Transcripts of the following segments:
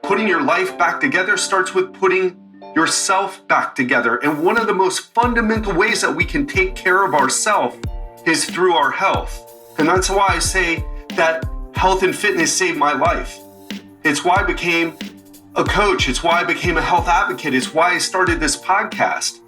Putting your life back together starts with putting yourself back together. And one of the most fundamental ways that we can take care of ourselves is through our health. And that's why I say that health and fitness saved my life. It's why I became a coach. It's why I became a health advocate. It's why I started this podcast.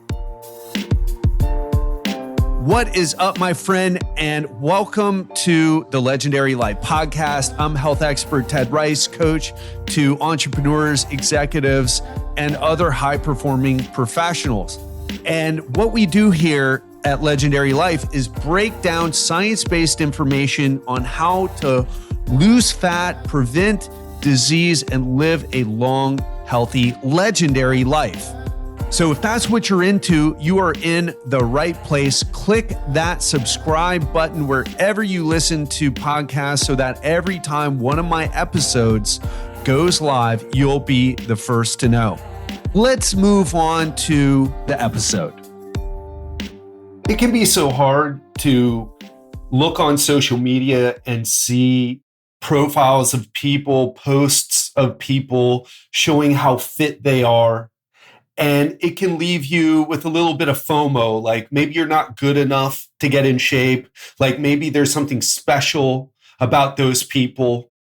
What is up, my friend, and welcome to the Legendary Life Podcast. I'm health expert Ted Rice, coach to entrepreneurs, executives, and other high-performing professionals. And what we do here at Legendary Life is break down science-based information on how to lose fat, prevent disease, and live a long, healthy, legendary life. So if that's what you're into, you are in the right place. Click that subscribe button wherever you listen to podcasts so that every time one of my episodes goes live, you'll be the first to know. Let's move on to the episode. It can be so hard to look on social media and see profiles of people, posts of people showing how fit they are. And it can leave you with a little bit of FOMO, like maybe you're not good enough to get in shape. Like maybe there's something special about those people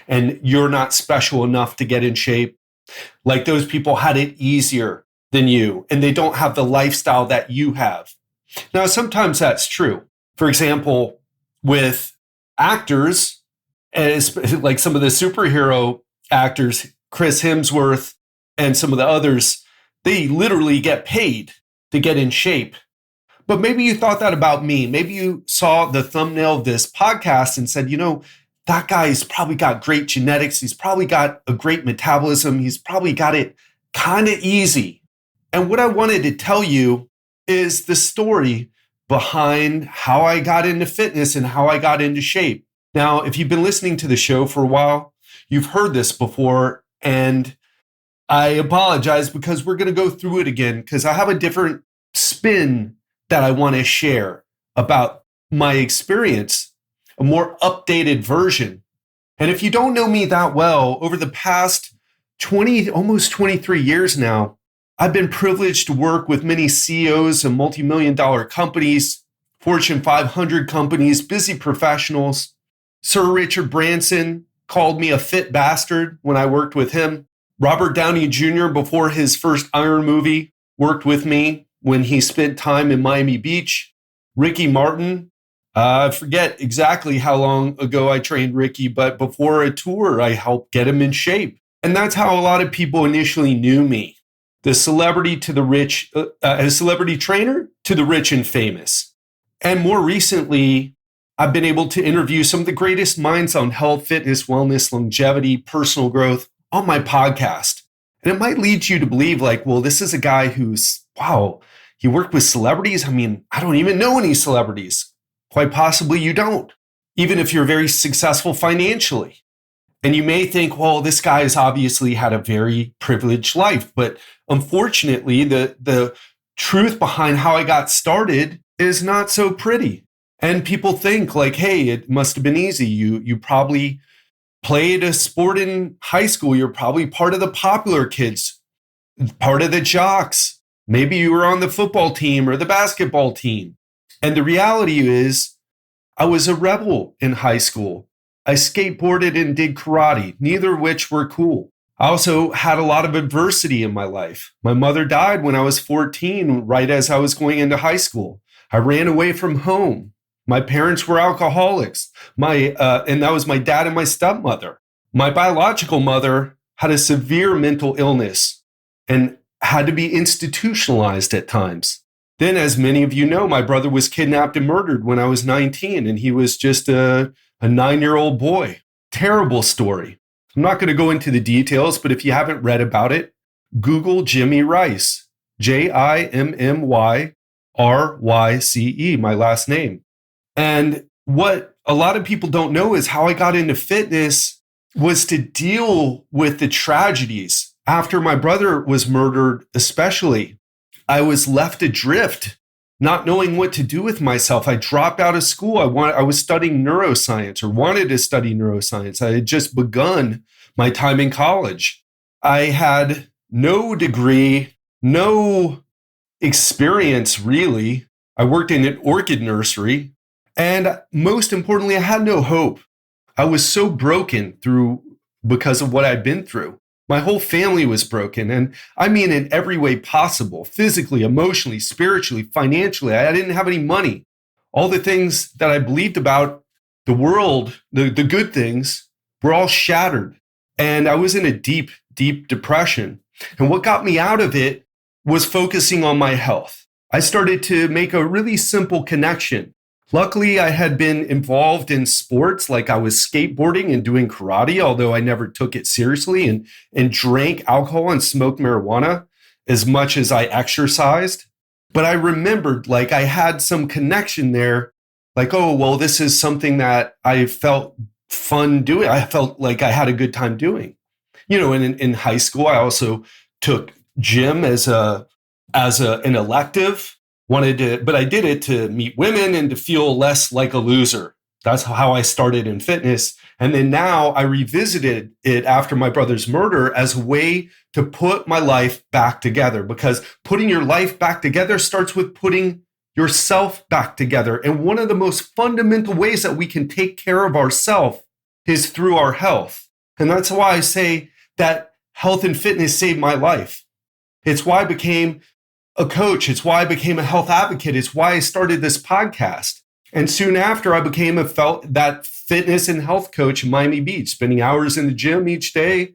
and you're not special enough to get in shape. Like those people had it easier than you and they don't have the lifestyle that you have. Now, sometimes that's true. For example, with actors, as like some of the superhero actors, Chris Hemsworth and some of the others, they literally get paid to get in shape. But maybe you thought that about me. Maybe you saw the thumbnail of this podcast and said, you know, that guy's probably got great genetics. He's probably got a great metabolism. He's probably got it kind of easy. And what I wanted to tell you is the story behind how I got into fitness and how I got into shape. Now, if you've been listening to the show for a while, you've heard this before, and I apologize because we're going to go through it again because I have a different spin that I want to share about my experience, a more updated version. And if you don't know me that well, over the past almost 23 years now, I've been privileged to work with many CEOs of multi-million-dollar companies, Fortune 500 companies, busy professionals. Sir Richard Branson called me a fit bastard when I worked with him. Robert Downey Jr., before his first Iron movie, worked with me when he spent time in Miami Beach. Ricky Martin, I forget exactly how long ago I trained Ricky, but before a tour, I helped get him in shape. And that's how a lot of people initially knew me. The celebrity to the rich, a celebrity trainer to the rich and famous. And more recently, I've been able to interview some of the greatest minds on health, fitness, wellness, longevity, personal growth on my podcast. And it might lead you to believe like, well, this is a guy who's, wow, he worked with celebrities. I mean, I don't even know any celebrities. Quite possibly you don't, even if you're very successful financially. And you may think, well, this guy has obviously had a very privileged life. But unfortunately, the truth behind how I got started is not so pretty. And people think like, hey, it must have been easy. You probably played a sport in high school. You're probably part of the popular kids, part of the jocks. Maybe you were on the football team or the basketball team. And the reality is, I was a rebel in high school. I skateboarded and did karate, neither of which were cool. I also had a lot of adversity in my life. My mother died when I was 14, right as I was going into high school. I ran away from home. My parents were alcoholics. And that was my dad and my stepmother. My biological mother had a severe mental illness and had to be institutionalized at times. Then, as many of you know, my brother was kidnapped and murdered when I was 19, and he was just a 9-year-old boy. Terrible story. I'm not going to go into the details, but if you haven't read about it, Google Jimmy Rice, Jimmyryce, my last name. And what a lot of people don't know is how I got into fitness was to deal with the tragedies. After my brother was murdered, especially, I was left adrift, not knowing what to do with myself. I dropped out of school. I was studying neuroscience or wanted to study neuroscience. I had just begun my time in college. I had no degree, no experience really. I worked in an orchid nursery. And most importantly, I had no hope. I was so broken because of what I'd been through. My whole family was broken. And I mean, in every way possible, physically, emotionally, spiritually, financially. I didn't have any money. All the things that I believed about the world, the good things, were all shattered. And I was in a deep, deep depression. And what got me out of it was focusing on my health. I started to make a really simple connection. Luckily, I had been involved in sports, like I was skateboarding and doing karate, although I never took it seriously, and drank alcohol and smoked marijuana as much as I exercised. But I remembered like I had some connection there, like, oh, well, this is something that I felt fun doing. I felt like I had a good time doing. And in high school, I also took gym as an elective. But I did it to meet women and to feel less like a loser. That's how I started in fitness. And then now I revisited it after my brother's murder as a way to put my life back together, because putting your life back together starts with putting yourself back together. And one of the most fundamental ways that we can take care of ourselves is through our health. And that's why I say that health and fitness saved my life. It's why I became a coach. It's why I became a health advocate. It's why I started this podcast. And soon after, I became that fitness and health coach in Miami Beach, spending hours in the gym each day,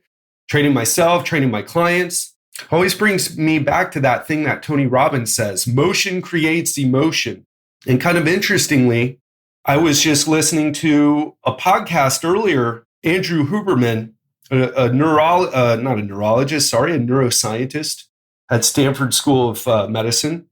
training myself, training my clients. Always brings me back to that thing that Tony Robbins says, motion creates emotion. And kind of interestingly, I was just listening to a podcast earlier, Andrew Huberman, a neuroscientist at Stanford School of Medicine.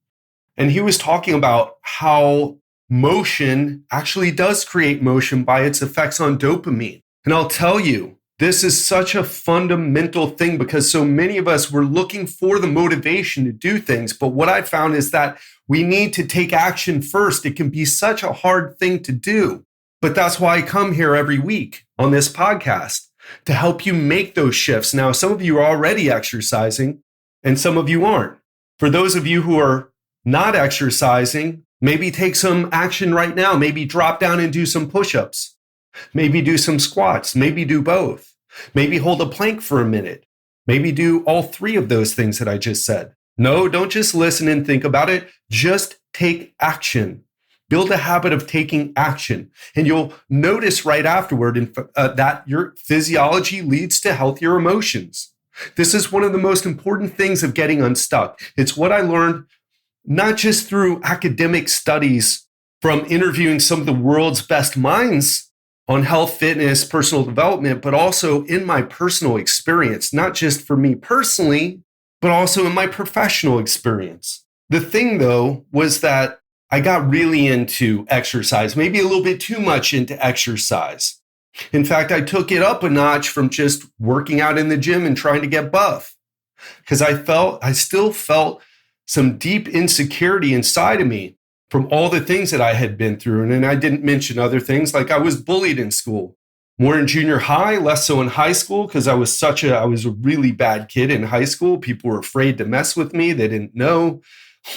And he was talking about how motion actually does create motion by its effects on dopamine. And I'll tell you, this is such a fundamental thing because so many of us were looking for the motivation to do things. But what I found is that we need to take action first. It can be such a hard thing to do. But that's why I come here every week on this podcast to help you make those shifts. Now, some of you are already exercising and some of you aren't. For those of you who are not exercising, maybe take some action right now. Maybe drop down and do some push-ups. Maybe do some squats. Maybe do both. Maybe hold a plank for a minute. Maybe do all three of those things that I just said. No, don't just listen and think about it. Just take action. Build a habit of taking action. And you'll notice right afterward that your physiology leads to healthier emotions. This is one of the most important things of getting unstuck. It's what I learned not just through academic studies from interviewing some of the world's best minds on health, fitness, personal development, but also in my personal experience, not just for me personally, but also in my professional experience. The thing, though, was that I got really into exercise, maybe a little bit too much into exercise. In fact, I took it up a notch from just working out in the gym and trying to get buff because I still felt some deep insecurity inside of me from all the things that I had been through. And then I didn't mention other things like I was bullied in school, more in junior high, less so in high school, because I was a really bad kid in high school. People were afraid to mess with me. They didn't know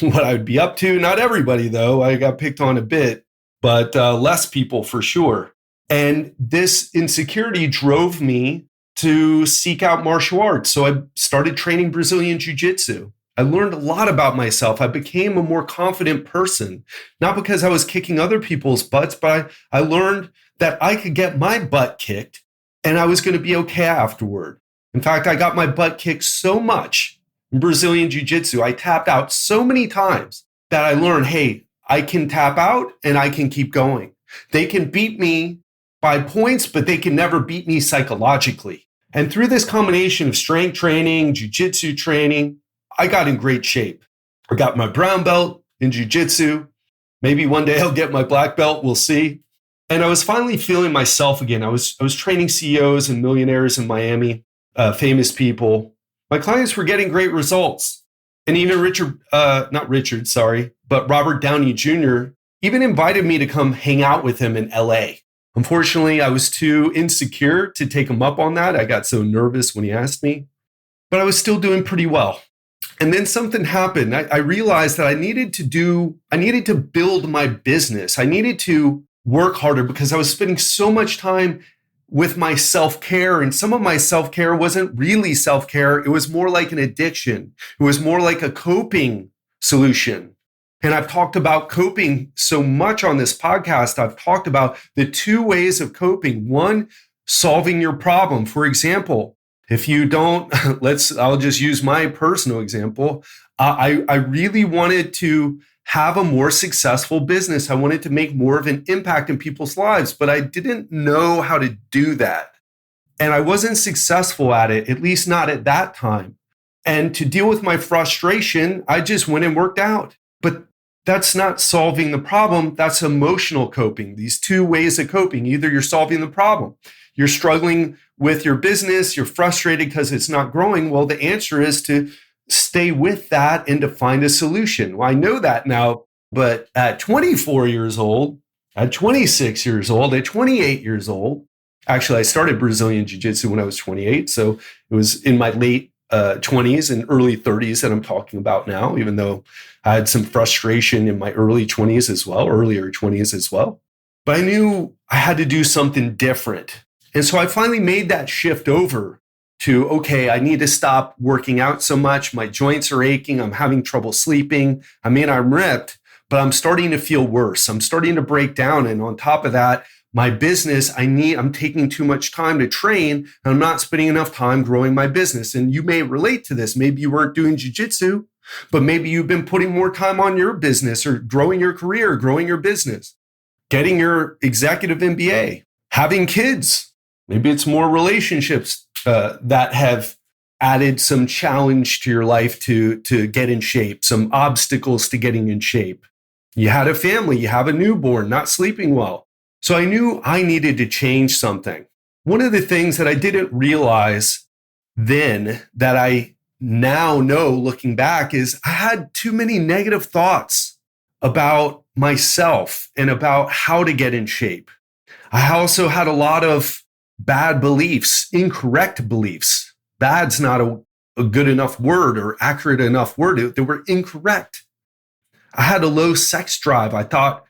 what I would be up to. Not everybody, though. I got picked on a bit, but less people for sure. And this insecurity drove me to seek out martial arts. So I started training Brazilian Jiu-Jitsu. I learned a lot about myself. I became a more confident person, not because I was kicking other people's butts, but I learned that I could get my butt kicked and I was going to be okay afterward. In fact, I got my butt kicked so much in Brazilian Jiu-Jitsu. I tapped out so many times that I learned, hey, I can tap out and I can keep going. They can beat me by points, but they can never beat me psychologically. And through this combination of strength training, Jiu-Jitsu training, I got in great shape. I got my brown belt in Jiu-Jitsu. Maybe one day I'll get my black belt. We'll see. And I was finally feeling myself again. I was training CEOs and millionaires in Miami, famous people. My clients were getting great results. And even Robert Downey Jr. even invited me to come hang out with him in LA. Unfortunately, I was too insecure to take him up on that. I got so nervous when he asked me. but I was still doing pretty well. And then something happened. I realized that I needed to build my business. I needed to work harder because I was spending so much time with my self-care, and some of my self-care wasn't really self-care. It was more like an addiction. It was more like a coping solution. And I've talked about coping so much on this podcast. I've talked about the two ways of coping. One, solving your problem. For example, if you don't, I'll just use my personal example. I really wanted to have a more successful business. I wanted to make more of an impact in people's lives, but I didn't know how to do that. And I wasn't successful at it, at least not at that time. And to deal with my frustration, I just went and worked out. But that's not solving the problem. That's emotional coping. These two ways of coping. Either you're solving the problem, you're struggling with your business, you're frustrated because it's not growing. Well, the answer is to stay with that and to find a solution. Well, I know that now, but at 24 years old, at 26 years old, at 28 years old, actually, I started Brazilian Jiu-Jitsu when I was 28. So it was in my late 20s and early 30s that I'm talking about now, even though I had some frustration in my early 20s as well, earlier 20s as well. But I knew I had to do something different. And so I finally made that shift over to, okay, I need to stop working out so much. My joints are aching. I'm having trouble sleeping. I mean, I'm ripped, but I'm starting to feel worse. I'm starting to break down. And on top of that, my business, I'm taking too much time to train, and I'm not spending enough time growing my business. And you may relate to this. Maybe you weren't doing jiu-jitsu, but maybe you've been putting more time on your business or growing your career, growing your business, getting your executive MBA, having kids. Maybe it's more relationships that have added some challenge to your life to get in shape, some obstacles to getting in shape. You had a family, you have a newborn, not sleeping well. So I knew I needed to change something. One of the things that I didn't realize then that I now know looking back is I had too many negative thoughts about myself and about how to get in shape. I also had a lot of bad beliefs, incorrect beliefs. Bad's not a good enough word or accurate enough word. They were incorrect. I had a low sex drive. I thought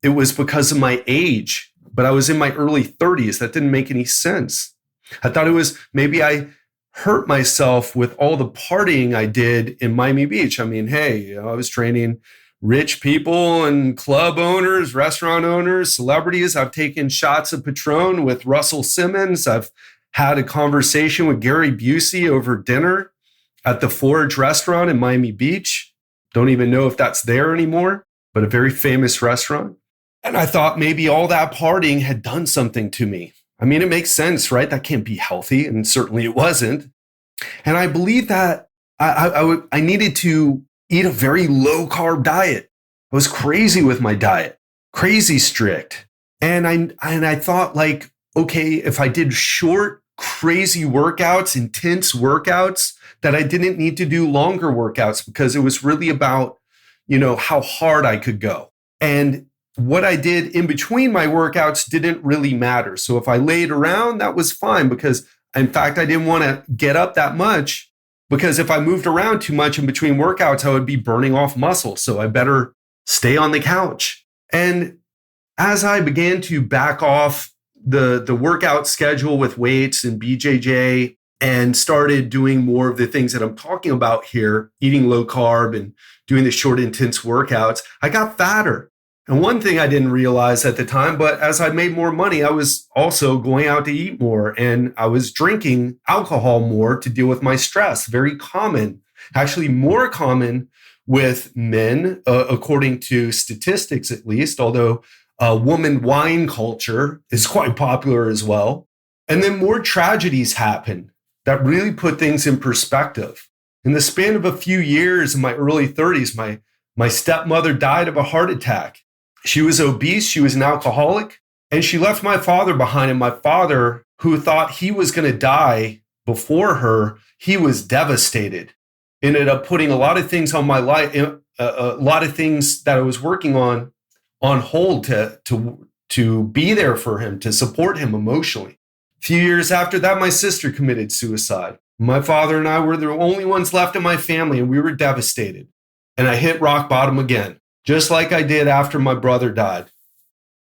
it was because of my age, but I was in my early 30s. That didn't make any sense. I thought it was maybe I hurt myself with all the partying I did in Miami Beach. I mean, hey, I was training rich people and club owners, restaurant owners, celebrities. I've taken shots of Patron with Russell Simmons. I've had a conversation with Gary Busey over dinner at the Forge restaurant in Miami Beach. Don't even know if that's there anymore, but a very famous restaurant. And I thought maybe all that partying had done something to me. I mean, it makes sense, right? That can't be healthy. And certainly it wasn't. And I believe that I needed to eat a very low carb diet. I was crazy with my diet, crazy strict. And I thought like, okay, if I did short, crazy workouts, intense workouts, that I didn't need to do longer workouts because it was really about, how hard I could go. And what I did in between my workouts didn't really matter. So if I laid around, that was fine because in fact, I didn't want to get up that much. Because if I moved around too much in between workouts, I would be burning off muscle. So I better stay on the couch. And as I began to back off the workout schedule with weights and BJJ and started doing more of the things that I'm talking about here, eating low carb and doing the short, intense workouts, I got fatter. And one thing I didn't realize at the time, but as I made more money, I was also going out to eat more and I was drinking alcohol more to deal with my stress. Very common, actually more common with men, according to statistics at least, although woman wine culture is quite popular as well. And then more tragedies happen that really put things in perspective. In the span of a few years in my early 30s, my stepmother died of a heart attack. She was obese, she was an alcoholic, and she left my father behind. And my father, who thought he was going to die before her, he was devastated. Ended up putting a lot of things on my life, a lot of things that I was working on hold to be there for him, to support him emotionally. A few years after that, my sister committed suicide. My father and I were the only ones left in my family, and we were devastated. And I hit rock bottom again, just like I did after my brother died.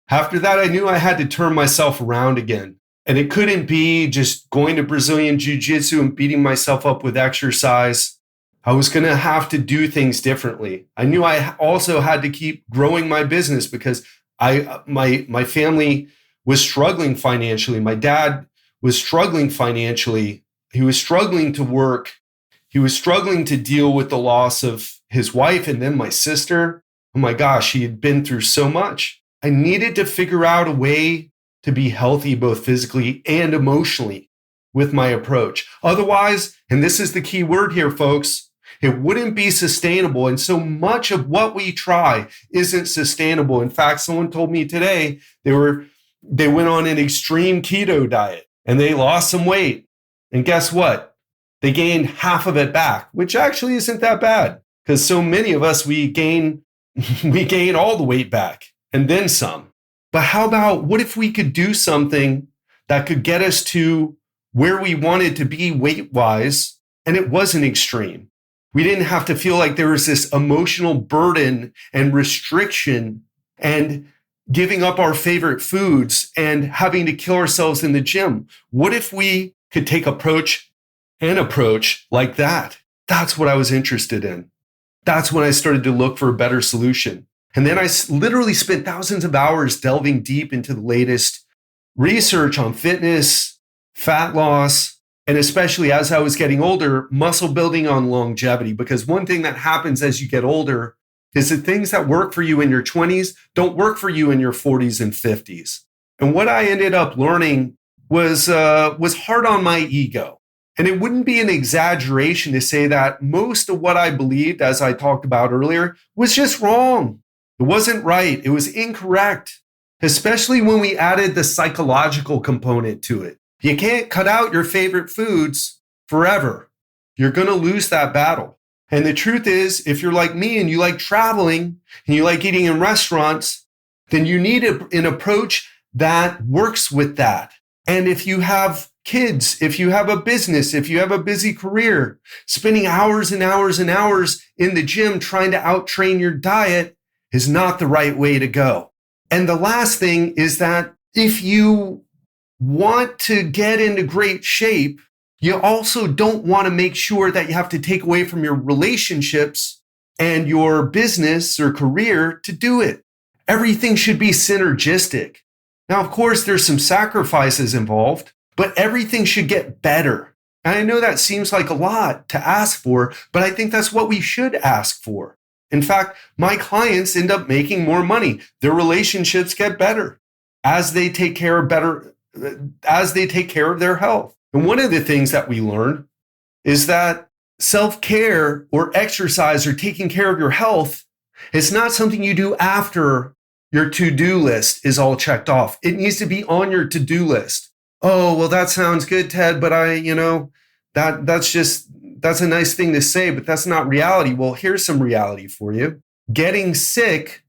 After that, I knew I had to turn myself around again. And it couldn't be just going to Brazilian Jiu-Jitsu and beating myself up with exercise. I was going to have to do things differently. I knew I also had to keep growing my business because my family was struggling financially. My dad was struggling financially. He was struggling to work. He was struggling to deal with the loss of his wife and then my sister. Oh my gosh, he had been through so much. I needed to figure out a way to be healthy, both physically and emotionally with my approach. Otherwise, and this is the key word here, folks, it wouldn't be sustainable. And so much of what we try isn't sustainable. In fact, someone told me today they went on an extreme keto diet and they lost some weight. And guess what? They gained half of it back, which actually isn't that bad because so many of us, we gain all the weight back and then some. But how about what if we could do something that could get us to where we wanted to be weight-wise and it wasn't extreme? We didn't have to feel like there was this emotional burden and restriction and giving up our favorite foods and having to kill ourselves in the gym. What if we could take an approach like that? That's what I was interested in. That's when I started to look for a better solution. And then I literally spent thousands of hours delving deep into the latest research on fitness, fat loss, and especially as I was getting older, muscle building on longevity. Because one thing that happens as you get older is that things that work for you in your 20s don't work for you in your 40s and 50s. And what I ended up learning was hard on my ego. And it wouldn't be an exaggeration to say that most of what I believed, as I talked about earlier, was just wrong. It wasn't right. It was incorrect, especially when we added the psychological component to it. You can't cut out your favorite foods forever. You're going to lose that battle. And the truth is, if you're like me and you like traveling and you like eating in restaurants, then you need an approach that works with that. And if you have kids, if you have a business, if you have a busy career, spending hours and hours and hours in the gym trying to out-train your diet is not the right way to go. And the last thing is that if you want to get into great shape, you also don't want to make sure that you have to take away from your relationships and your business or career to do it. Everything should be synergistic. Now, of course, there's some sacrifices involved, but everything should get better. And I know that seems like a lot to ask for, but I think that's what we should ask for. In fact, my clients end up making more money. Their relationships get better as they take care of their health. And one of the things that we learn is that self-care or exercise or taking care of your health is not something you do after your to-do list is all checked off. It needs to be on your to-do list. Oh, well, that sounds good, Ted, but that's a nice thing to say, but that's not reality. Well, here's some reality for you. Getting sick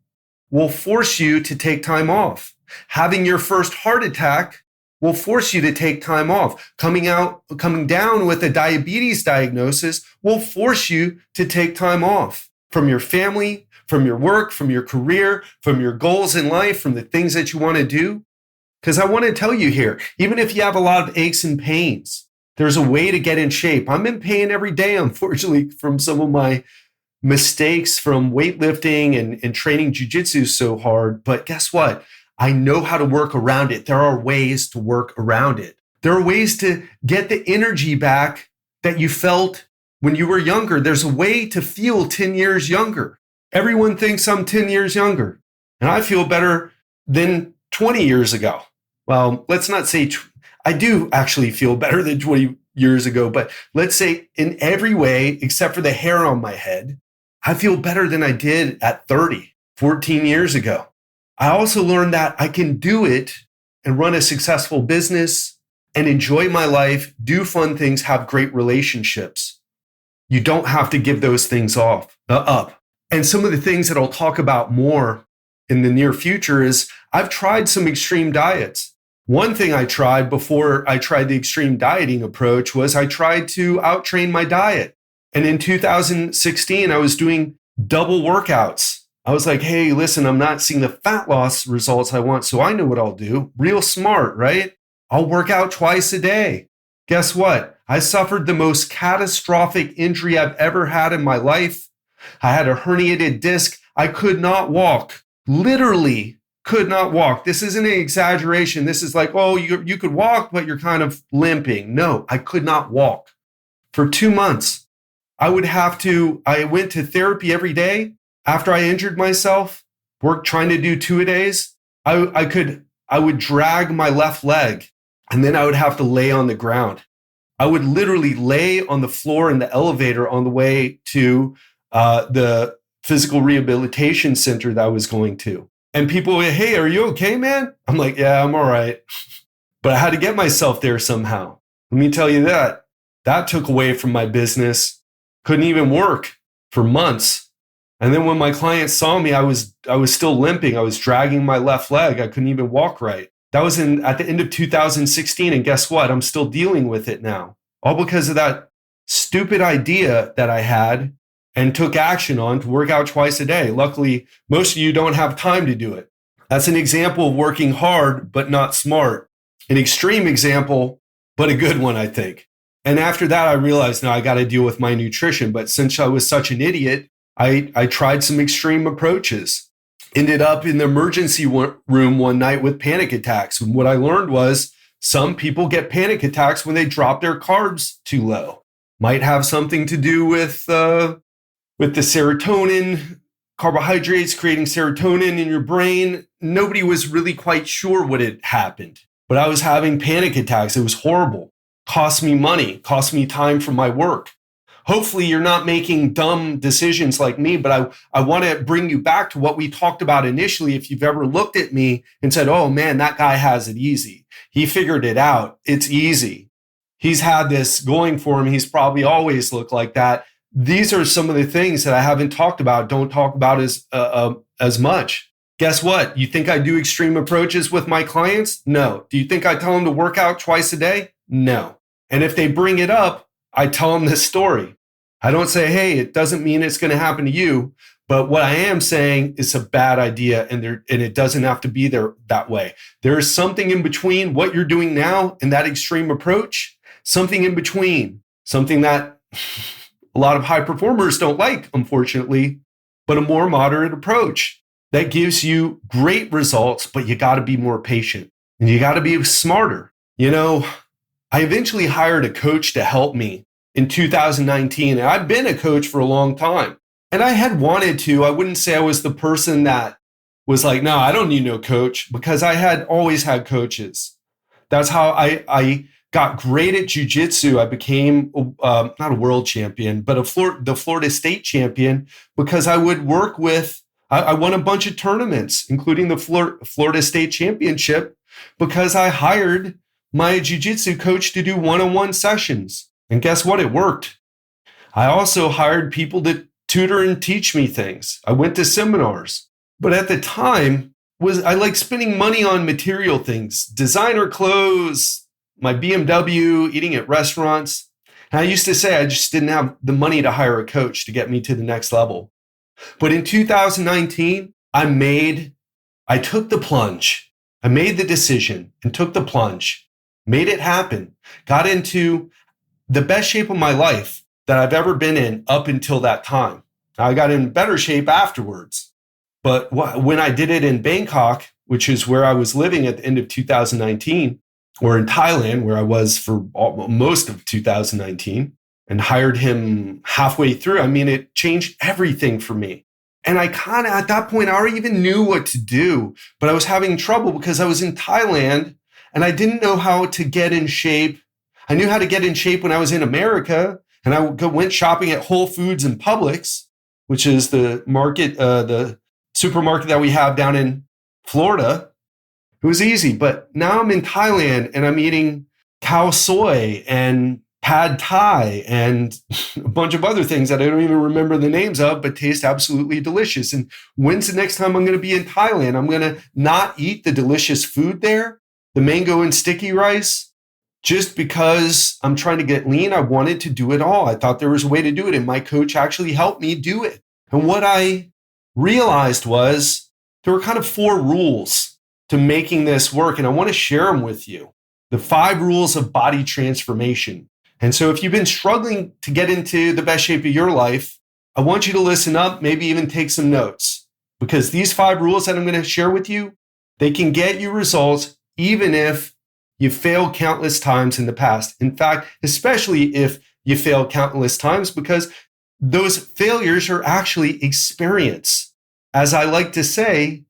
will force you to take time off. Having your first heart attack will force you to take time off. Coming down with a diabetes diagnosis will force you to take time off from your family, from your work, from your career, from your goals in life, from the things that you want to do. Because I want to tell you here, even if you have a lot of aches and pains, there's a way to get in shape. I'm in pain every day, unfortunately, from some of my mistakes from weightlifting and training jiu-jitsu so hard. But guess what? I know how to work around it. There are ways to work around it. There are ways to get the energy back that you felt when you were younger. There's a way to feel 10 years younger. Everyone thinks I'm 10 years younger, and I feel better than 20 years ago. Well, let's not say I do actually feel better than 20 years ago, but let's say in every way, except for the hair on my head, I feel better than I did at 30, 14 years ago. I also learned that I can do it and run a successful business and enjoy my life, do fun things, have great relationships. You don't have to give those things up. And some of the things that I'll talk about more in the near future is I've tried some extreme diets. One thing I tried before I tried the extreme dieting approach was I tried to outtrain my diet. And in 2016, I was doing double workouts. I was like, hey, listen, I'm not seeing the fat loss results I want, so I know what I'll do. Real smart, right? I'll work out twice a day. Guess what? I suffered the most catastrophic injury I've ever had in my life. I had a herniated disc. I could not walk. Literally could not walk. This isn't an exaggeration. This is like, oh, you could walk, but you're kind of limping. No, I could not walk. For 2 months, I went to therapy every day. After I injured myself, trying to do 2-a-days, I would drag my left leg and then I would have to lay on the ground. I would literally lay on the floor in the elevator on the way to the physical rehabilitation center that I was going to. And people would, hey, are you okay, man? I'm like, yeah, I'm all right. But I had to get myself there somehow. Let me tell you that took away from my business. Couldn't even work for months. And then when my clients saw me, I was still limping. I was dragging my left leg. I couldn't even walk right. That was at the end of 2016. And guess what? I'm still dealing with it now. All because of that stupid idea that I had and took action on to work out twice a day. Luckily, most of you don't have time to do it. That's an example of working hard, but not smart. An extreme example, but a good one, I think. And after that, I realized now I got to deal with my nutrition. But since I was such an idiot, I tried some extreme approaches. Ended up in the emergency room one night with panic attacks. And what I learned was some people get panic attacks when they drop their carbs too low. Might have something to do with the serotonin, carbohydrates creating serotonin in your brain. Nobody was really quite sure what had happened, but I was having panic attacks. It was horrible. Cost me money, cost me time from my work. Hopefully you're not making dumb decisions like me, but I want to bring you back to what we talked about initially. If you've ever looked at me and said, oh man, that guy has it easy. He figured it out. It's easy. He's had this going for him. He's probably always looked like that. These are some of the things that I haven't talked about, don't talk about as much. Guess what? You think I do extreme approaches with my clients? No. Do you think I tell them to work out twice a day? No. And if they bring it up, I tell them this story. I don't say, hey, it doesn't mean it's going to happen to you. But what I am saying is a bad idea, and it doesn't have to be there that way. There is something in between what you're doing now and that extreme approach, something in between, something that a lot of high performers don't like, unfortunately, but a more moderate approach that gives you great results, but you got to be more patient and you got to be smarter. You know, I eventually hired a coach to help me in 2019, and I've been a coach for a long time. And I had wanted to. I wouldn't say I was the person that was like, no, I don't need no coach, because I had always had coaches. That's how I got great at jiu-jitsu. I became not a world champion, but the Florida State champion, because I would work with, I won a bunch of tournaments, including the Florida State championship, because I hired my jiu-jitsu coach to do one-on-one sessions. And guess what? It worked. I also hired people to tutor and teach me things. I went to seminars. But at the time, I like spending money on material things, designer clothes, my BMW, eating at restaurants. And I used to say I just didn't have the money to hire a coach to get me to the next level. But in 2019, I took the plunge. I made the decision and took the plunge, made it happen, got into the best shape of my life that I've ever been in up until that time. I got in better shape afterwards. But when I did it in Bangkok, which is where I was living at the end of 2019, or in Thailand, where I was for most of 2019, and hired him halfway through, I mean, it changed everything for me. And I kind of, at that point, I already even knew what to do, but I was having trouble because I was in Thailand and I didn't know how to get in shape. I knew how to get in shape when I was in America, and I went shopping at Whole Foods and Publix, which is the supermarket that we have down in Florida. It was easy, but now I'm in Thailand and I'm eating khao soi and pad thai and a bunch of other things that I don't even remember the names of, but taste absolutely delicious. And when's the next time I'm going to be in Thailand? I'm going to not eat the delicious food there, the mango and sticky rice, just because I'm trying to get lean. I wanted to do it all. I thought there was a way to do it, and my coach actually helped me do it. And what I realized was there were kind of 4 rules to making this work, and I want to share them with you. The 5 rules of body transformation. And so if you've been struggling to get into the best shape of your life, I want you to listen up, maybe even take some notes, because these 5 rules that I'm going to share with you, they can get you results even if you failed countless times in the past. In fact, especially if you failed countless times, because those failures are actually experience. As I like to say,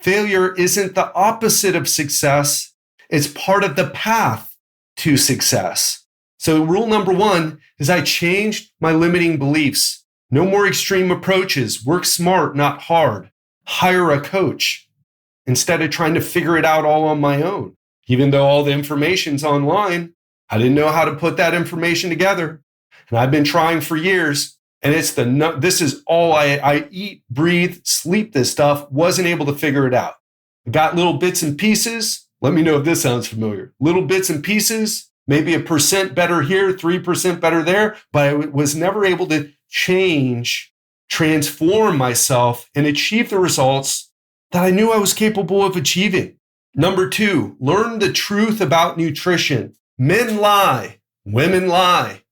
failure isn't the opposite of success. It's part of the path to success. So rule number 1 is I changed my limiting beliefs. No more extreme approaches. Work smart, not hard. Hire a coach instead of trying to figure it out all on my own. Even though all the information's online, I didn't know how to put that information together. And I've been trying for years. And this is all I eat, breathe, sleep this stuff. Wasn't able to figure it out. I got little bits and pieces. Let me know if this sounds familiar. Little bits and pieces, maybe 1% better here, 3% better there. But I was never able to transform myself and achieve the results that I knew I was capable of achieving. Number 2, learn the truth about nutrition. Men lie, women lie.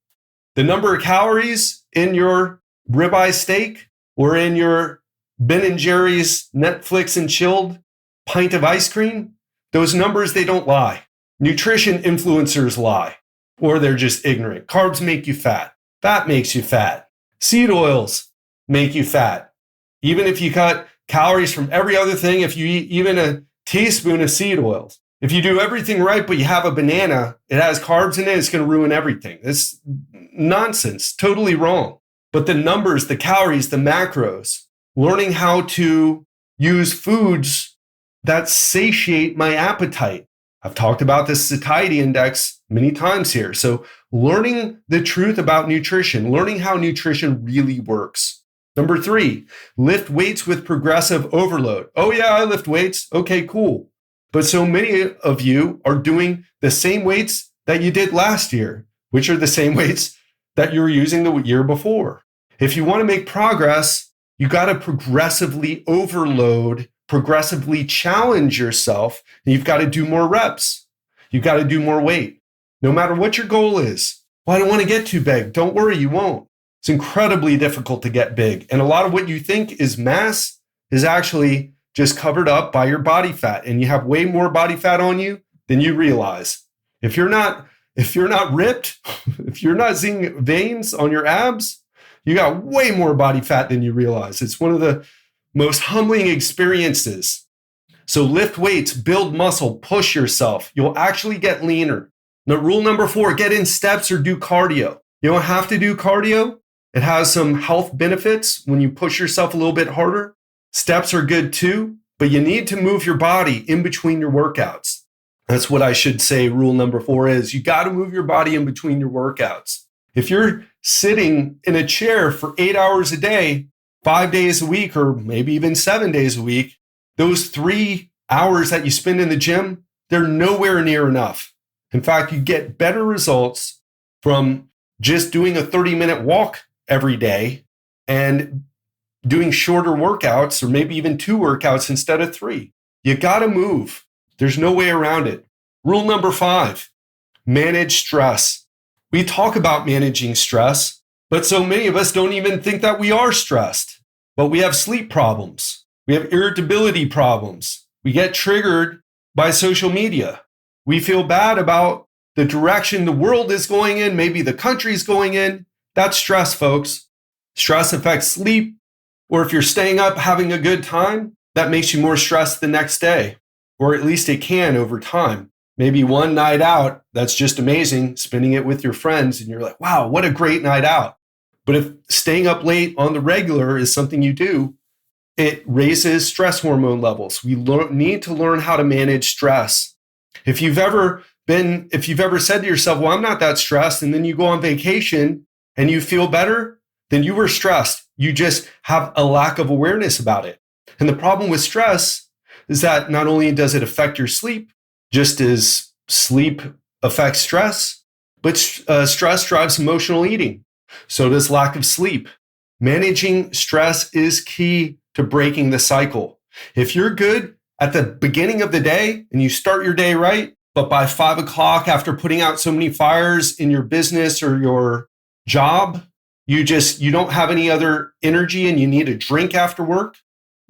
The number of calories in your ribeye steak or in your Ben & Jerry's Netflix and chilled pint of ice cream, those numbers, they don't lie. Nutrition influencers lie, or they're just ignorant. Carbs make you fat. Fat makes you fat. Seed oils make you fat. Even if you cut calories from every other thing, if you eat even a teaspoon of seed oils, if you do everything right, but you have a banana, it has carbs in it, it's going to ruin everything. It's nonsense, totally wrong. But the numbers, the calories, the macros, learning how to use foods that satiate my appetite. I've talked about the satiety index many times here. So learning the truth about nutrition, learning how nutrition really works. Number 3, lift weights with progressive overload. Oh yeah, I lift weights. Okay, cool. But so many of you are doing the same weights that you did last year, which are the same weights that you were using the year before. If you want to make progress, you got to progressively overload, progressively challenge yourself, and you've got to do more reps. You've got to do more weight, no matter what your goal is. Well, I don't want to get too big. Don't worry, you won't. It's incredibly difficult to get big. And a lot of what you think is mass is actually just covered up by your body fat. And you have way more body fat on you than you realize. If you're not ripped, if you're not seeing veins on your abs, you got way more body fat than you realize. It's one of the most humbling experiences. So lift weights, build muscle, push yourself. You'll actually get leaner. Now, rule number 4, get in steps or do cardio. You don't have to do cardio. It has some health benefits when you push yourself a little bit harder. Steps are good too, but you need to move your body in between your workouts. That's what I should say. Rule number 4 is you got to move your body in between your workouts. If you're sitting in a chair for 8 hours a day, 5 days a week, or maybe even 7 days a week, those 3 hours that you spend in the gym, they're nowhere near enough. In fact, you get better results from just doing a 30-minute walk every day and doing shorter workouts, or maybe even 2 workouts instead of 3. You got to move. There's no way around it. Rule number 5, manage stress. We talk about managing stress, but so many of us don't even think that we are stressed. But we have sleep problems. We have irritability problems. We get triggered by social media. We feel bad about the direction the world is going in, maybe the country's going in. That's stress, folks. Stress affects sleep, or if you're staying up having a good time, that makes you more stressed the next day, or at least it can over time. Maybe one night out, that's just amazing, spending it with your friends, and you're like, wow, what a great night out. But if staying up late on the regular is something you do, it raises stress hormone levels. We need to learn how to manage stress. If you've ever said to yourself, well, I'm not that stressed, and then you go on vacation and you feel better, then you were stressed. You just have a lack of awareness about it. And the problem with stress is that not only does it affect your sleep, just as sleep affects stress, but stress drives emotional eating. So does lack of sleep. Managing stress is key to breaking the cycle. If you're good at the beginning of the day and you start your day right, but by 5 o'clock, after putting out so many fires in your business or your job, you don't have any other energy and you need a drink after work,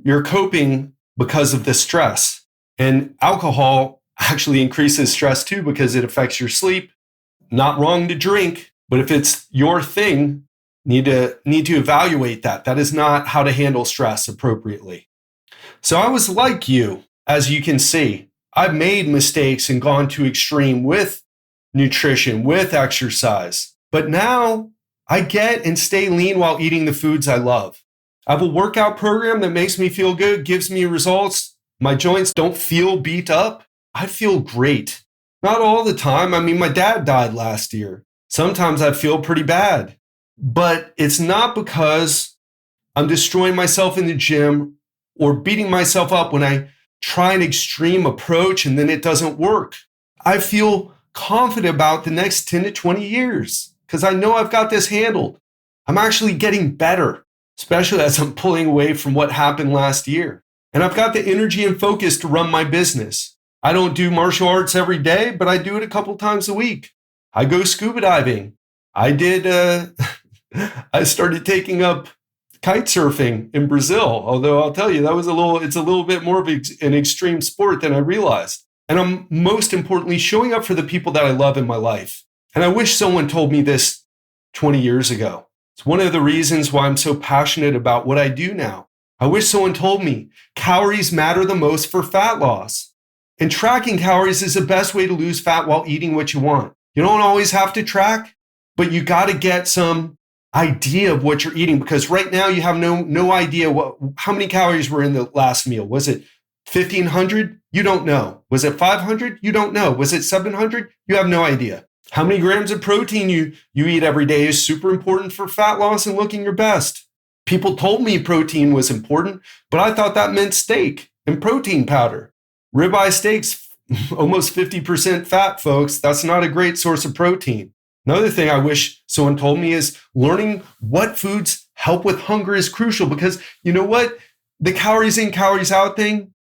you're coping because of the stress. And alcohol actually increases stress too because it affects your sleep. Not wrong to drink, but if it's your thing, need to evaluate that. That is not how to handle stress appropriately. So I was like you, as you can see. I've made mistakes and gone to extreme with nutrition, with exercise. But now I get and stay lean while eating the foods I love. I have a workout program that makes me feel good, gives me results. My joints don't feel beat up. I feel great. Not all the time. I mean, my dad died last year. Sometimes I feel pretty bad. But it's not because I'm destroying myself in the gym or beating myself up when I try an extreme approach and then it doesn't work. I feel confident about the next 10 to 20 years because I know I've got this handled. I'm actually getting better, especially as I'm pulling away from what happened last year. And I've got the energy and focus to run my business. I don't do martial arts every day, but I do it a couple times a week. I go scuba diving. I started taking up kite surfing in Brazil, although I'll tell you, it's a little bit more of an extreme sport than I realized. And I'm most importantly showing up for the people that I love in my life. And I wish someone told me this 20 years ago. It's one of the reasons why I'm so passionate about what I do now. I wish someone told me calories matter the most for fat loss. And tracking calories is the best way to lose fat while eating what you want. You don't always have to track, but you got to get some idea of what you're eating because right now you have no idea how many calories were in the last meal. Was it 1,500? You don't know. Was it 500? You don't know. Was it 700? You have no idea. How many grams of protein you eat every day is super important for fat loss and looking your best. People told me protein was important, but I thought that meant steak and protein powder. Ribeye steaks, almost 50% fat, folks. That's not a great source of protein. Another thing I wish someone told me is learning what foods help with hunger is crucial because you know what? The calories in, calories out thing,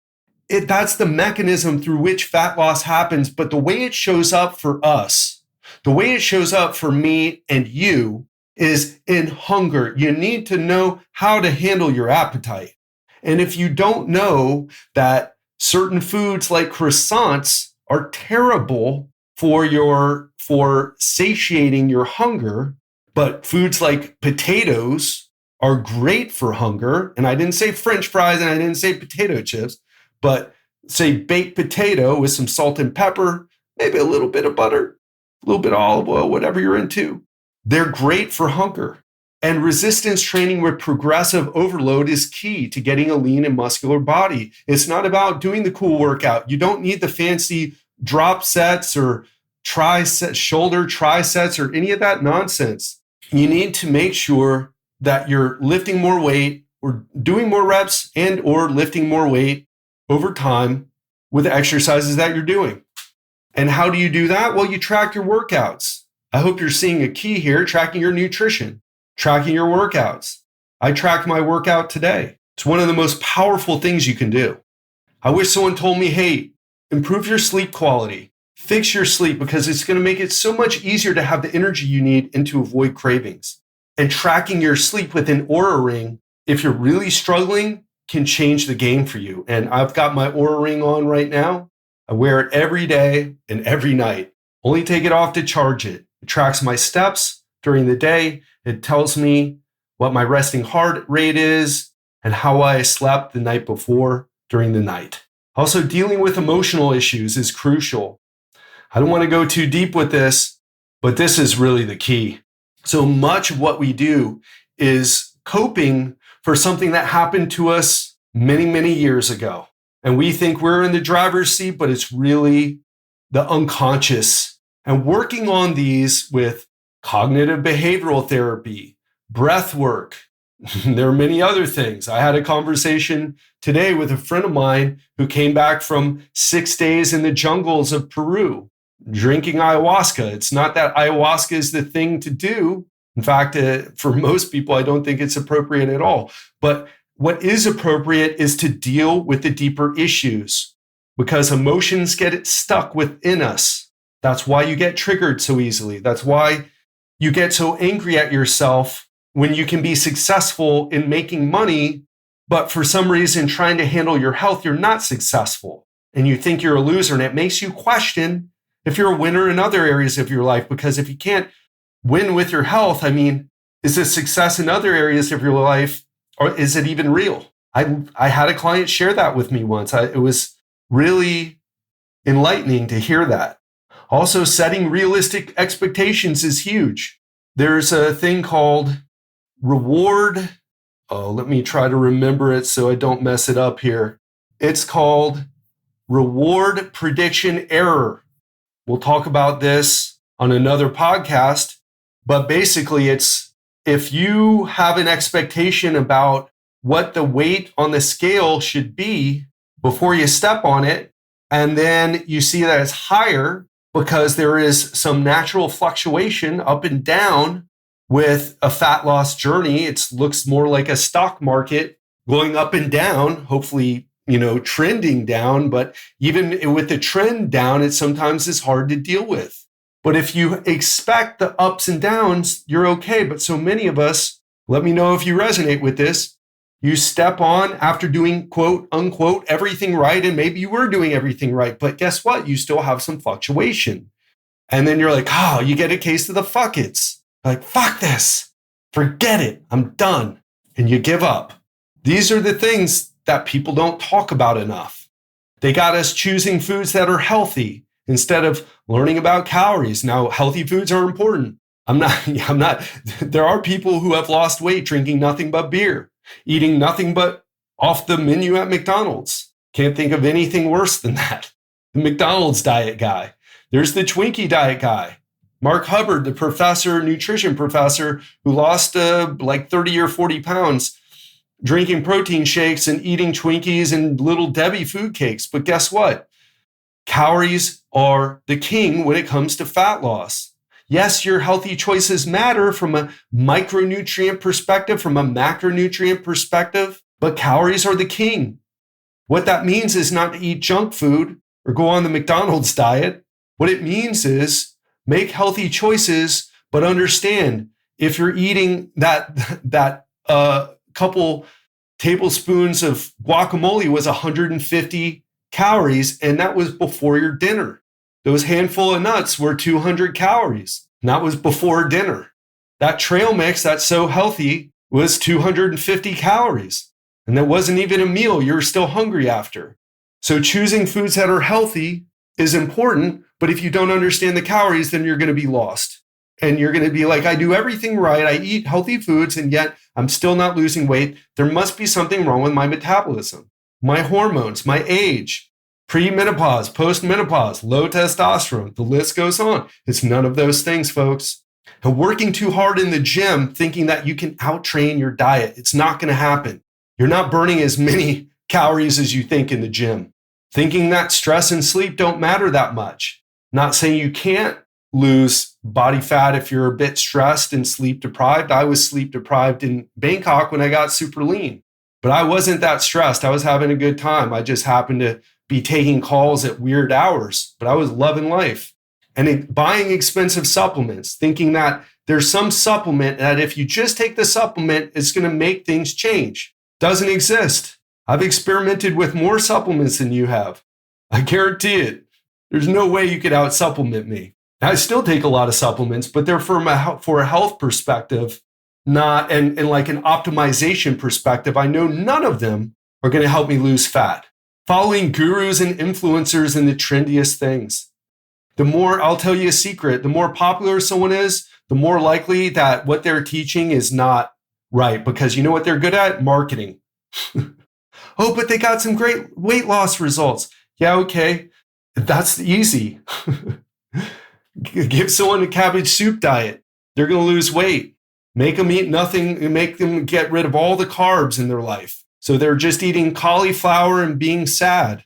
that's the mechanism through which fat loss happens. But the way it shows up for us, the way it shows up for me and you is in hunger. You need to know how to handle your appetite. And if you don't know that certain foods like croissants are terrible for satiating your hunger, but foods like potatoes are great for hunger. And I didn't say French fries and I didn't say potato chips, but say baked potato with some salt and pepper, maybe a little bit of butter, a little bit of olive oil, whatever you're into. They're great for hunger. And resistance training with progressive overload is key to getting a lean and muscular body. It's not about doing the cool workout. You don't need the fancy drop sets or shoulder trisets or any of that nonsense. You need to make sure that you're lifting more weight or doing more reps and or lifting more weight over time with the exercises that you're doing. And how do you do that? Well, you track your workouts. I hope you're seeing a key here, tracking your nutrition, tracking your workouts. I tracked my workout today. It's one of the most powerful things you can do. I wish someone told me, hey, improve your sleep quality, fix your sleep because it's going to make it so much easier to have the energy you need and to avoid cravings. And tracking your sleep with an Oura Ring, if you're really struggling, can change the game for you. And I've got my Oura Ring on right now. I wear it every day and every night. Only take it off to charge it. It tracks my steps during the day. It tells me what my resting heart rate is and how I slept the night before during the night. Also, dealing with emotional issues is crucial. I don't want to go too deep with this, but this is really the key. So much of what we do is coping for something that happened to us many, many years ago. And we think we're in the driver's seat, but it's really the unconscious. And working on these with cognitive behavioral therapy, breath work, There are many other things. I had a conversation today with a friend of mine who came back from 6 days in the jungles of Peru drinking ayahuasca. It's not that ayahuasca is the thing to do. In fact, for most people, I don't think it's appropriate at all. But what is appropriate is to deal with the deeper issues, because emotions get stuck within us. That's why you get triggered so easily. That's why you get so angry at yourself when you can be successful in making money, but for some reason trying to handle your health, you're not successful and you think you're a loser. And it makes you question if you're a winner in other areas of your life, because if you can't win with your health, I mean, is this success in other areas of your life, or is it even real? I had a client share that with me once. It was really enlightening to hear that. Also, setting realistic expectations is huge. There's a thing called reward. Oh, let me try to remember it so I don't mess it up here. It's called reward prediction error. We'll talk about this on another podcast, but basically it's if you have an expectation about what the weight on the scale should be before you step on it, and then you see that it's higher because there is some natural fluctuation up and down with a fat loss journey. It looks more like a stock market going up and down, hopefully, trending down. But even with the trend down, it sometimes is hard to deal with. But if you expect the ups and downs, you're okay. But so many of us, let me know if you resonate with this. You step on after doing quote unquote everything right. And maybe you were doing everything right. But guess what? You still have some fluctuation. And then you're like, you get a case of the fuck it's. Like, fuck this. Forget it. I'm done. And you give up. These are the things that people don't talk about enough. They got us choosing foods that are healthy instead of learning about calories. Now, healthy foods are important. I'm not, there are people who have lost weight drinking nothing but beer, eating nothing but off the menu at McDonald's. Can't think of anything worse than that. The McDonald's diet guy. There's the Twinkie diet guy. Mark Hubbard, the nutrition professor who lost like 30 or 40 pounds drinking protein shakes and eating Twinkies and Little Debbie food cakes. But guess what? Calories are the king when it comes to fat loss. Yes, your healthy choices matter from a micronutrient perspective, from a macronutrient perspective, but calories are the king. What that means is not to eat junk food or go on the McDonald's diet. What it means is make healthy choices, but understand if you're eating that couple tablespoons of guacamole was 150 calories, and that was before your dinner. Those handful of nuts were 200 calories, and that was before dinner. That trail mix that's so healthy was 250 calories, and that wasn't even a meal. You're still hungry after. So choosing foods that are healthy is important, but if you don't understand the calories, then you're going to be lost. And you're going to be like, I do everything right. I eat healthy foods, and yet I'm still not losing weight. There must be something wrong with my metabolism, my hormones, my age, pre-menopause, post-menopause, low testosterone. The list goes on. It's none of those things, folks. And working too hard in the gym, thinking that you can out-train your diet, it's not going to happen. You're not burning as many calories as you think in the gym. Thinking that stress and sleep don't matter that much. Not saying you can't lose body fat if you're a bit stressed and sleep deprived. I was sleep deprived in Bangkok when I got super lean, but I wasn't that stressed. I was having a good time. I just happened to be taking calls at weird hours, but I was loving life. And buying expensive supplements, thinking that there's some supplement that if you just take the supplement, it's going to make things change. Doesn't exist. I've experimented with more supplements than you have. I guarantee it. There's no way you could out-supplement me. I still take a lot of supplements, but they're for a health perspective, not and like an optimization perspective. I know none of them are going to help me lose fat. Following gurus and influencers in the trendiest things. The more, I'll tell you a secret, the more popular someone is, the more likely that what they're teaching is not right, because you know what they're good at? Marketing. Oh, but they got some great weight loss results. Yeah, okay. That's easy. Give someone a cabbage soup diet. They're going to lose weight. Make them eat nothing and make them get rid of all the carbs in their life. So they're just eating cauliflower and being sad.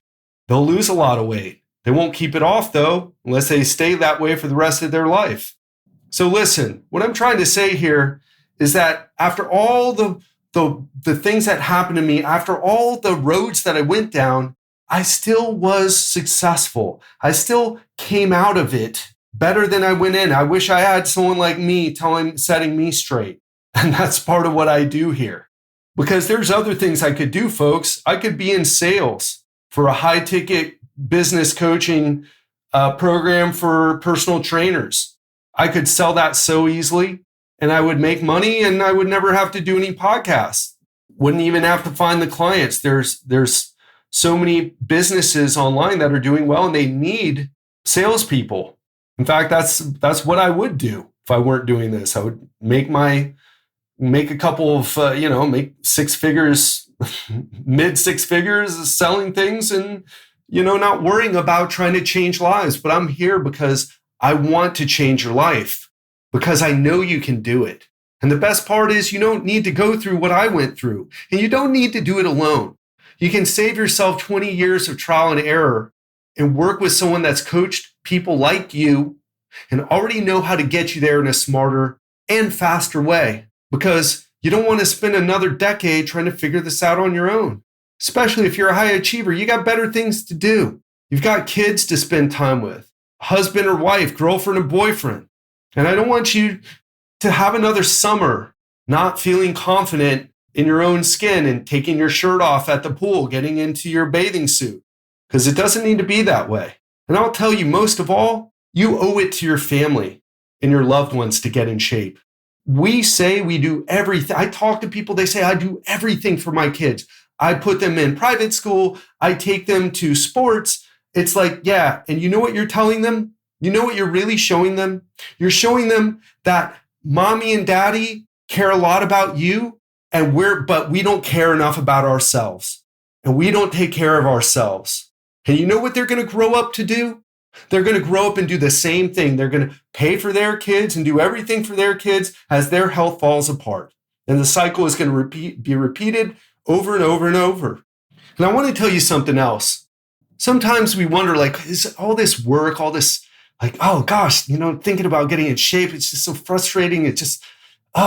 They'll lose a lot of weight. They won't keep it off though, unless they stay that way for the rest of their life. So listen, what I'm trying to say here is that after all the things that happened to me, after all the roads that I went down, I still was successful. I still came out of it better than I went in. I wish I had someone like me setting me straight. And that's part of what I do here. Because there's other things I could do, folks. I could be in sales for a high-ticket business coaching program for personal trainers. I could sell that so easily, and I would make money, and I would never have to do any podcasts. Wouldn't even have to find the clients. There's so many businesses online that are doing well, and they need salespeople. In fact, that's what I would do if I weren't doing this. I would make a couple of make six figures, mid six figures, selling things, and not worrying about trying to change lives. But I'm here because I want to change your life, because I know you can do it. And the best part is you don't need to go through what I went through, and you don't need to do it alone. You can save yourself 20 years of trial and error and work with someone that's coached people like you and already know how to get you there in a smarter and faster way, because you don't want to spend another decade trying to figure this out on your own. Especially if you're a high achiever, you got better things to do. You've got kids to spend time with, husband or wife, girlfriend or boyfriend. And I don't want you to have another summer not feeling confident in your own skin and taking your shirt off at the pool, getting into your bathing suit, because it doesn't need to be that way. And I'll tell you, most of all, you owe it to your family and your loved ones to get in shape. We say we do everything. I talk to people, they say, I do everything for my kids. I put them in private school. I take them to sports. It's like, yeah. And you know what you're telling them? You know what you're really showing them? You're showing them that mommy and daddy care a lot about you, but we don't care enough about ourselves, and we don't take care of ourselves. And you know what they're going to grow up to do? They're going to grow up and do the same thing. They're going to pay for their kids and do everything for their kids as their health falls apart. And the cycle is going to be repeated over and over and over. And I want to tell you something else. Sometimes we wonder, is all this work, all this, oh gosh, thinking about getting in shape, it's just so frustrating. It's just,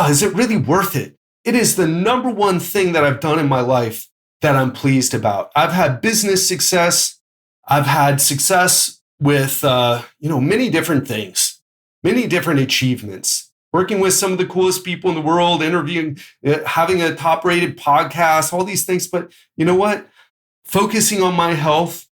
is it really worth it? It is the number one thing that I've done in my life that I'm pleased about. I've had business success. I've had success with, many different things, many different achievements, working with some of the coolest people in the world, interviewing, having a top-rated podcast, all these things. But you know what? Focusing on my health,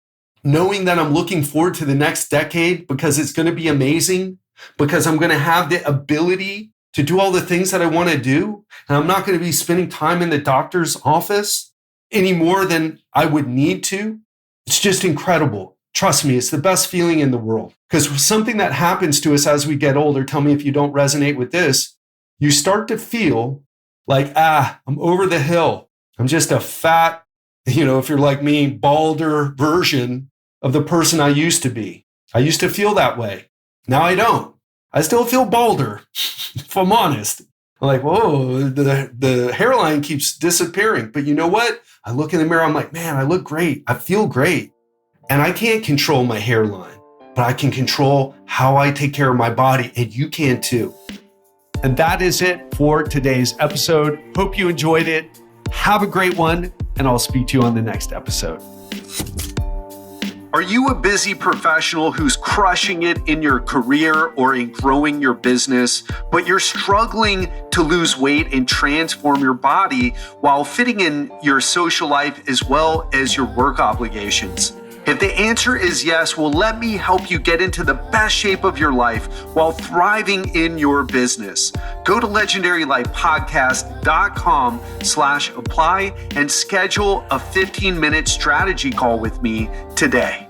knowing that I'm looking forward to the next decade because it's going to be amazing, because I'm going to have the ability to do all the things that I want to do. And I'm not going to be spending time in the doctor's office any more than I would need to. It's just incredible. Trust me, it's the best feeling in the world, because something that happens to us as we get older, tell me if you don't resonate with this, you start to feel like, I'm over the hill. I'm just a fat, if you're like me, balder version of the person I used to be. I used to feel that way. Now I don't. I still feel balder, if I'm honest. I'm like, whoa, the hairline keeps disappearing. But you know what? I look in the mirror, I'm like, man, I look great. I feel great. And I can't control my hairline, but I can control how I take care of my body, and you can too. And that is it for today's episode. Hope you enjoyed it. Have a great one, and I'll speak to you on the next episode. Are you a busy professional who's crushing it in your career or in growing your business, but you're struggling to lose weight and transform your body while fitting in your social life as well as your work obligations? If the answer is yes, well, let me help you get into the best shape of your life while thriving in your business. Go to legendarylifepodcast.com/apply and schedule a 15-minute strategy call with me today.